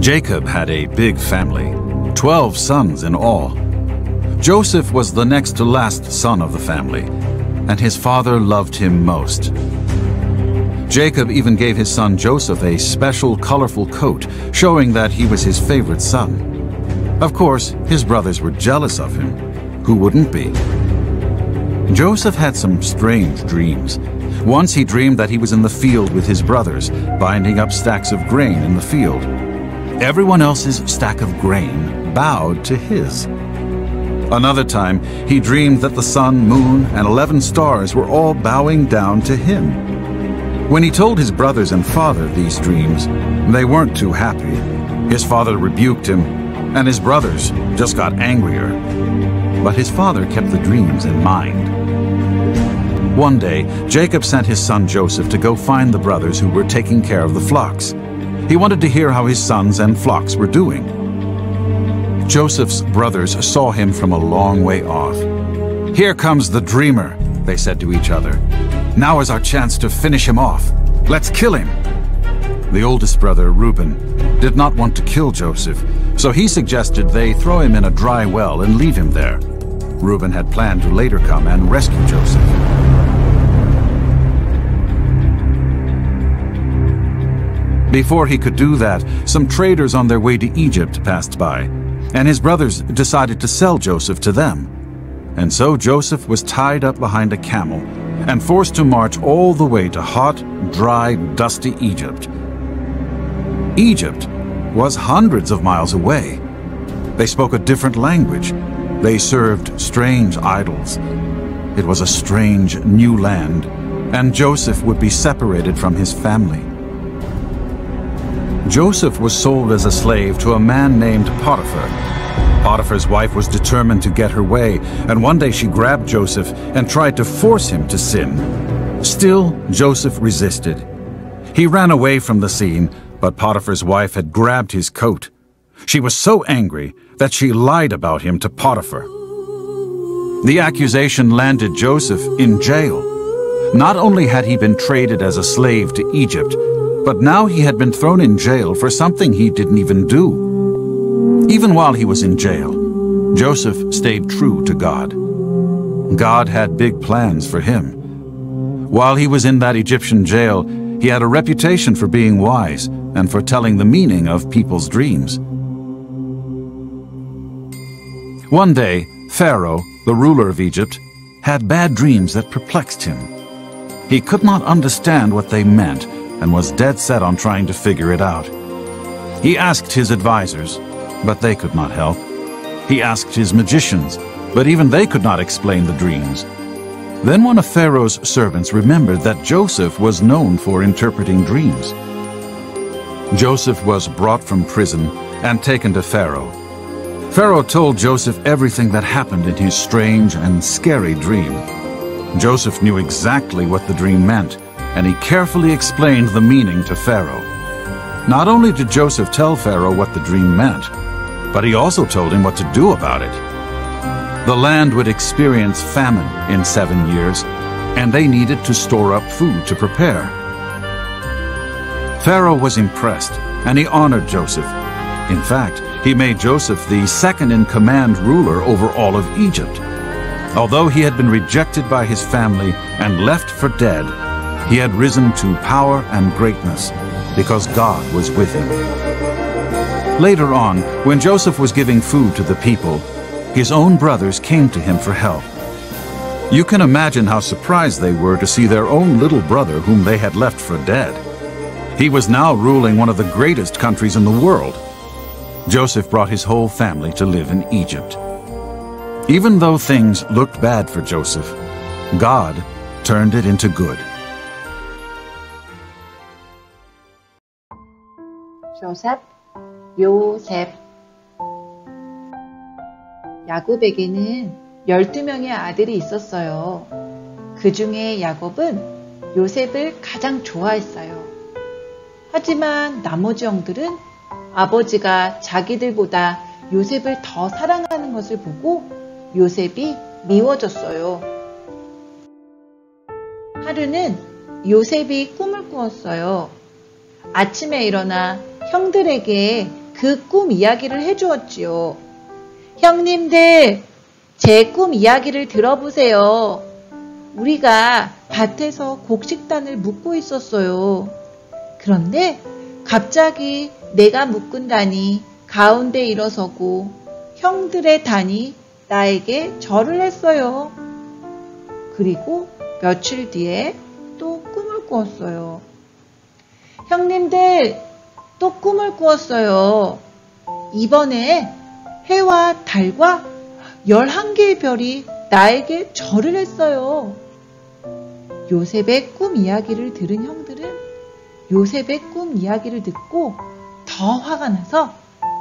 Jacob had a big family, 12 sons in all. Joseph was the next to last son of the family, and his father loved him most. Jacob even gave his son Joseph a special colorful coat, showing that he was his favorite son. Of course, his brothers were jealous of him. Who wouldn't be? Joseph had some strange dreams. Once he dreamed that he was in the field with his brothers, binding up stacks of grain in the field. Everyone else's stack of grain bowed to his. Another time, he dreamed that the sun, moon, and 11 stars were all bowing down to him. When he told his brothers and father these dreams, they weren't too happy. His father rebuked him, and his brothers just got angrier. But his father kept the dreams in mind. One day, Jacob sent his son Joseph to go find the brothers who were taking care of the flocks. He wanted to hear how his sons and flocks were doing. Joseph's brothers saw him from a long way off. "Here comes the dreamer," they said to each other. "Now is our chance to finish him off. Let's kill him." The oldest brother, Reuben, did not want to kill Joseph, so he suggested they throw him in a dry well and leave him there. Reuben had planned to later come and rescue Joseph. Before he could do that, some traders on their way to Egypt passed by, and his brothers decided to sell Joseph to them. And so Joseph was tied up behind a camel and forced to march all the way to hot, dry, dusty Egypt. Egypt was hundreds of miles away. They spoke a different language. They served strange idols. It was a strange new land, and Joseph would be separated from his family. Joseph was sold as a slave to a man named Potiphar. Potiphar's wife was determined to get her way, and one day she grabbed Joseph and tried to force him to sin. Still, Joseph resisted. He ran away from the scene, but Potiphar's wife had grabbed his coat. She was so angry that she lied about him to Potiphar. The accusation landed Joseph in jail. Not only had he been traded as a slave to Egypt, but now he had been thrown in jail for something he didn't even do. Even while he was in jail, Joseph stayed true to God. God had big plans for him. While he was in that Egyptian jail, he had a reputation for being wise and for telling the meaning of people's dreams. One day, Pharaoh, the ruler of Egypt, had bad dreams that perplexed him. He could not understand what they meant and was dead set on trying to figure it out. He asked his advisors, but they could not help. He asked his magicians, but even they could not explain the dreams. Then one of Pharaoh's servants remembered that Joseph was known for interpreting dreams. Joseph was brought from prison and taken to Pharaoh. Pharaoh told Joseph everything that happened in his strange and scary dream. Joseph knew exactly what the dream meant, and he carefully explained the meaning to Pharaoh. Not only did Joseph tell Pharaoh what the dream meant, but he also told him what to do about it. The land would experience famine in 7 years, and they needed to store up food to prepare. Pharaoh was impressed, and he honored Joseph. In fact, he made Joseph the second-in-command ruler over all of Egypt. Although he had been rejected by his family and left for dead, he had risen to power and greatness because God was with him. Later on, when Joseph was giving food to the people, his own brothers came to him for help. You can imagine how surprised they were to see their own little brother whom they had left for dead. He was now ruling one of the greatest countries in the world. Joseph brought his whole family to live in Egypt. Even though things looked bad for Joseph, God turned it into good. Joseph, 요셉. 야곱에게는 12명의 아들이 있었어요. 그 중에 야곱은 요셉을 가장 좋아했어요. 하지만 나머지 형들은 아버지가 자기들보다 요셉을 더 사랑하는 것을 보고 요셉이 미워졌어요. 하루는 요셉이 꿈을 꾸었어요. 아침에 일어나 형들에게 그 꿈 이야기를 해주었지요. 형님들, 제 꿈 이야기를 들어보세요. 우리가 밭에서 곡식단을 묶고 있었어요. 그런데 갑자기 내가 묶은 단이 가운데 일어서고 형들의 단이 나에게 절을 했어요. 그리고 며칠 뒤에 또 꿈을 꾸었어요. 형님들, 또 꿈을 꾸었어요. 이번에 해와 달과 11개의 별이 나에게 절을 했어요. 요셉의 꿈 이야기를 들은 형들은 요셉의 꿈 이야기를 듣고 더 화가 나서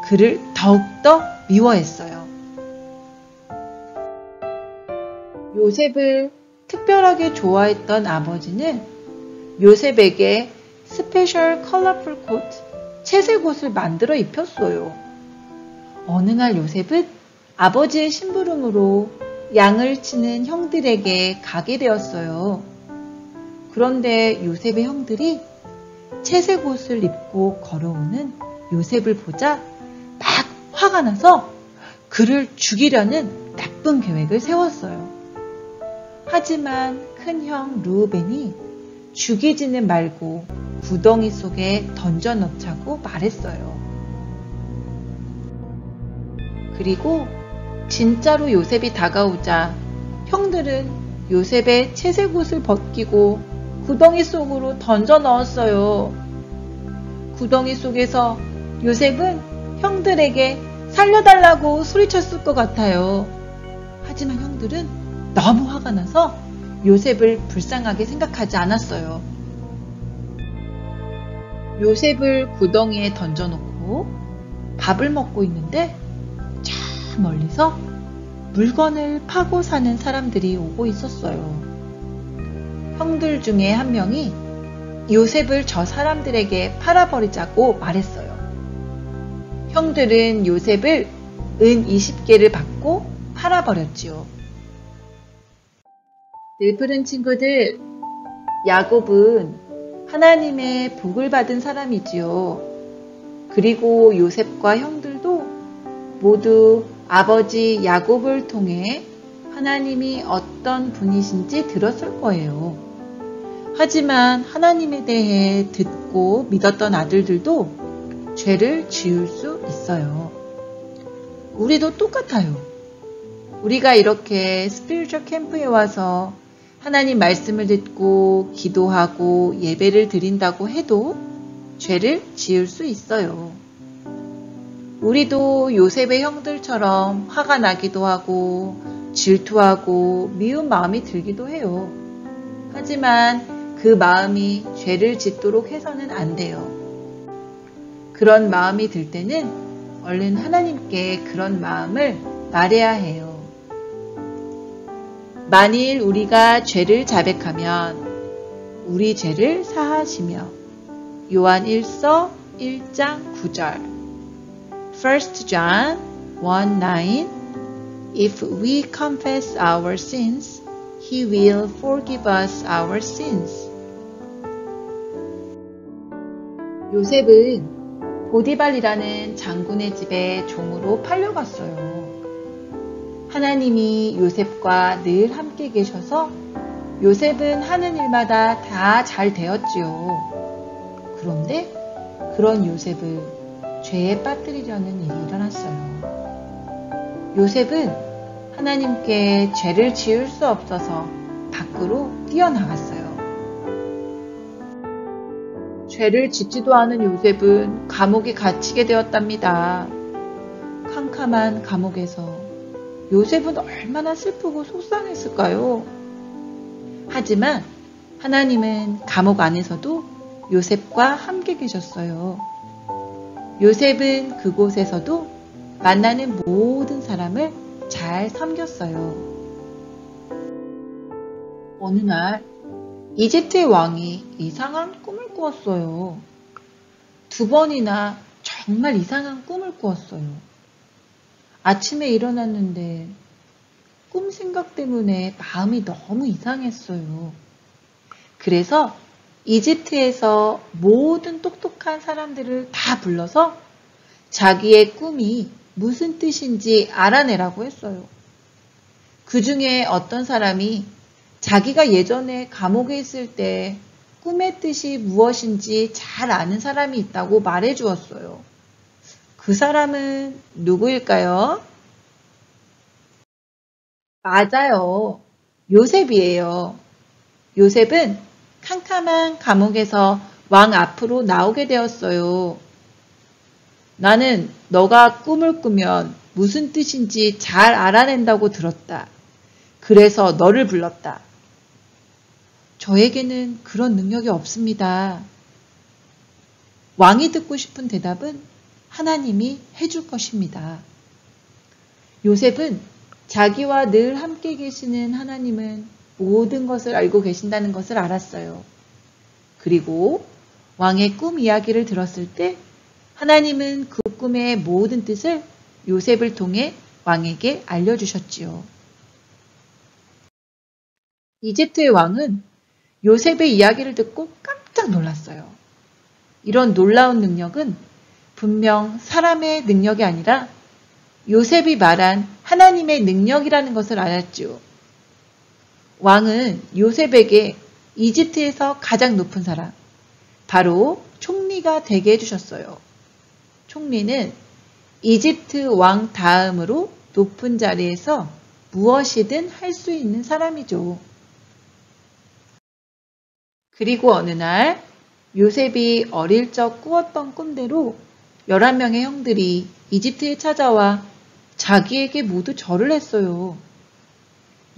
그를 더욱더 미워했어요. 요셉을 특별하게 좋아했던 아버지는 요셉에게 스페셜 컬러풀 코트, 채색 옷을 만들어 입혔어요. 어느 날 요셉은 아버지의 심부름으로 양을 치는 형들에게 가게 되었어요. 그런데 요셉의 형들이 채색 옷을 입고 걸어오는 요셉을 보자 막 화가 나서 그를 죽이려는 나쁜 계획을 세웠어요. 하지만 큰형 르우벤이 죽이지는 말고 구덩이 속에 던져 넣자고 말했어요. 그리고 진짜로 요셉이 다가오자 형들은 요셉의 채색 옷을 벗기고 구덩이 속으로 던져 넣었어요. 구덩이 속에서 요셉은 형들에게 살려달라고 소리쳤을 것 같아요. 하지만 형들은 너무 화가 나서 요셉을 불쌍하게 생각하지 않았어요. 요셉을 구덩이에 던져놓고 밥을 먹고 있는데 저 멀리서 물건을 파고 사는 사람들이 오고 있었어요. 형들 중에 한 명이 요셉을 저 사람들에게 팔아버리자고 말했어요. 형들은 요셉을 은 20개를 받고 팔아버렸지요. 늘푸른 친구들, 야곱은 하나님의 복을 받은 사람이지요. 그리고 요셉과 형들도 모두 아버지 야곱을 통해 하나님이 어떤 분이신지 들었을 거예요. 하지만 하나님에 대해 듣고 믿었던 아들들도 죄를 지을 수 있어요. 우리도 똑같아요. 우리가 이렇게 스피리추얼 캠프에 와서 하나님 말씀을 듣고 기도하고 예배를 드린다고 해도 죄를 지을 수 있어요. 우리도 요셉의 형들처럼 화가 나기도 하고 질투하고 미운 마음이 들기도 해요. 하지만 그 마음이 죄를 짓도록 해서는 안 돼요. 그런 마음이 들 때는 얼른 하나님께 그런 마음을 말해야 해요. 만일 우리가 죄를 자백하면 우리 죄를 사하시며 요한 1서 1장 9절 1 John 1:9 If we confess our sins, He will forgive us our sins. 요셉은 보디발이라는 장군의 집에 종으로 팔려갔어요. 하나님이 요셉과 늘 함께 계셔서 요셉은 하는 일마다 다 잘 되었지요. 그런데 그런 요셉을 죄에 빠뜨리려는 일이 일어났어요. 요셉은 하나님께 죄를 지을 수 없어서 밖으로 뛰어나갔어요. 죄를 짓지도 않은 요셉은 감옥에 갇히게 되었답니다. 캄캄한 감옥에서 요셉은 얼마나 슬프고 속상했을까요? 하지만 하나님은 감옥 안에서도 요셉과 함께 계셨어요. 요셉은 그곳에서도 만나는 모든 사람을 잘 섬겼어요. 어느 날 이집트의 왕이 이상한 꿈을 꾸었어요. 2번이나 정말 이상한 꿈을 꾸었어요. 아침에 일어났는데 꿈 생각 때문에 마음이 너무 이상했어요. 그래서 이집트에서 모든 똑똑한 사람들을 다 불러서 자기의 꿈이 무슨 뜻인지 알아내라고 했어요. 그 중에 어떤 사람이 자기가 예전에 감옥에 있을 때 꿈의 뜻이 무엇인지 잘 아는 사람이 있다고 말해 주었어요. 그 사람은 누구일까요? 맞아요. 요셉이에요. 요셉은 캄캄한 감옥에서 왕 앞으로 나오게 되었어요. 나는 너가 꿈을 꾸면 무슨 뜻인지 잘 알아낸다고 들었다. 그래서 너를 불렀다. 저에게는 그런 능력이 없습니다. 왕이 듣고 싶은 대답은 하나님이 해줄 것입니다. 요셉은 자기와 늘 함께 계시는 하나님은 모든 것을 알고 계신다는 것을 알았어요. 그리고 왕의 꿈 이야기를 들었을 때 하나님은 그 꿈의 모든 뜻을 요셉을 통해 왕에게 알려주셨지요. 이집트의 왕은 요셉의 이야기를 듣고 깜짝 놀랐어요. 이런 놀라운 능력은 분명 사람의 능력이 아니라 요셉이 말한 하나님의 능력이라는 것을 알았지요. 왕은 요셉에게 이집트에서 가장 높은 사람, 바로 총리가 되게 해주셨어요. 총리는 이집트 왕 다음으로 높은 자리에서 무엇이든 할 수 있는 사람이죠. 그리고 어느 날 요셉이 어릴 적 꾸었던 꿈대로 11명의 형들이 이집트에 찾아와 자기에게 모두 절을 했어요.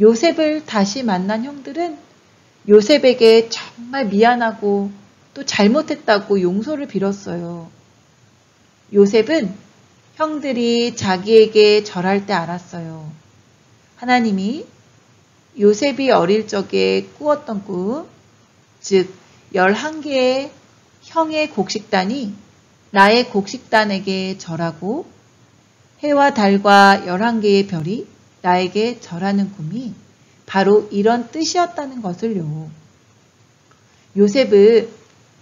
요셉을 다시 만난 형들은 요셉에게 정말 미안하고 또 잘못했다고 용서를 빌었어요. 요셉은 형들이 자기에게 절할 때 알았어요. 하나님이 요셉이 어릴 적에 꾸었던 꿈, 즉 11개의 형의 곡식단이 나의 곡식단에게 절하고 해와 달과 11개의 별이 나에게 절하는 꿈이 바로 이런 뜻이었다는 것을요. 요셉은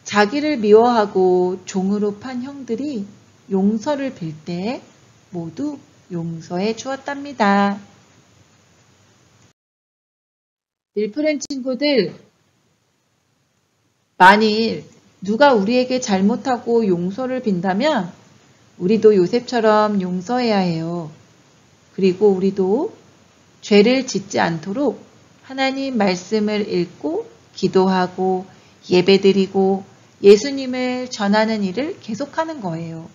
자기를 미워하고 종으로 판 형들이 용서를 빌 때 모두 용서해 주었답니다. 늘푸른 친구들, 만일 누가 우리에게 잘못하고 용서를 빈다면 우리도 요셉처럼 용서해야 해요. 그리고 우리도 죄를 짓지 않도록 하나님 말씀을 읽고 기도하고 예배드리고 예수님을 전하는 일을 계속하는 거예요.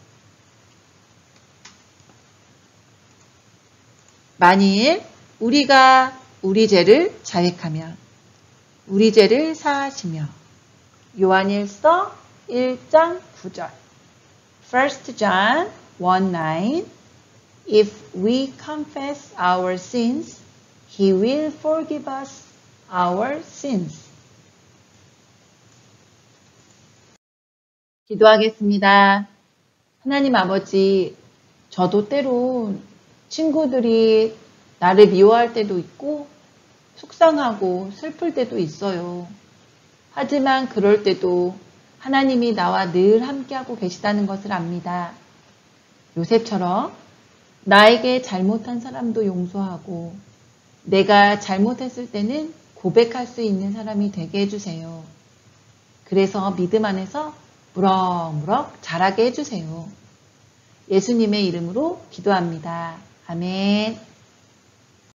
만일 우리가 우리 죄를 자백하면 우리 죄를 사하시며 요한일서 1장 9절 1 John 1:9 If we confess our sins, He will forgive us our sins. 기도하겠습니다. 하나님 아버지, 저도 때론 친구들이 나를 미워할 때도 있고 속상하고 슬플 때도 있어요. 하지만 그럴 때도 하나님이 나와 늘 함께하고 계시다는 것을 압니다. 요셉처럼 나에게 잘못한 사람도 용서하고 내가 잘못했을 때는 고백할 수 있는 사람이 되게 해주세요. 그래서 믿음 안에서 무럭무럭 자라게 해주세요. 예수님의 이름으로 기도합니다. 아멘.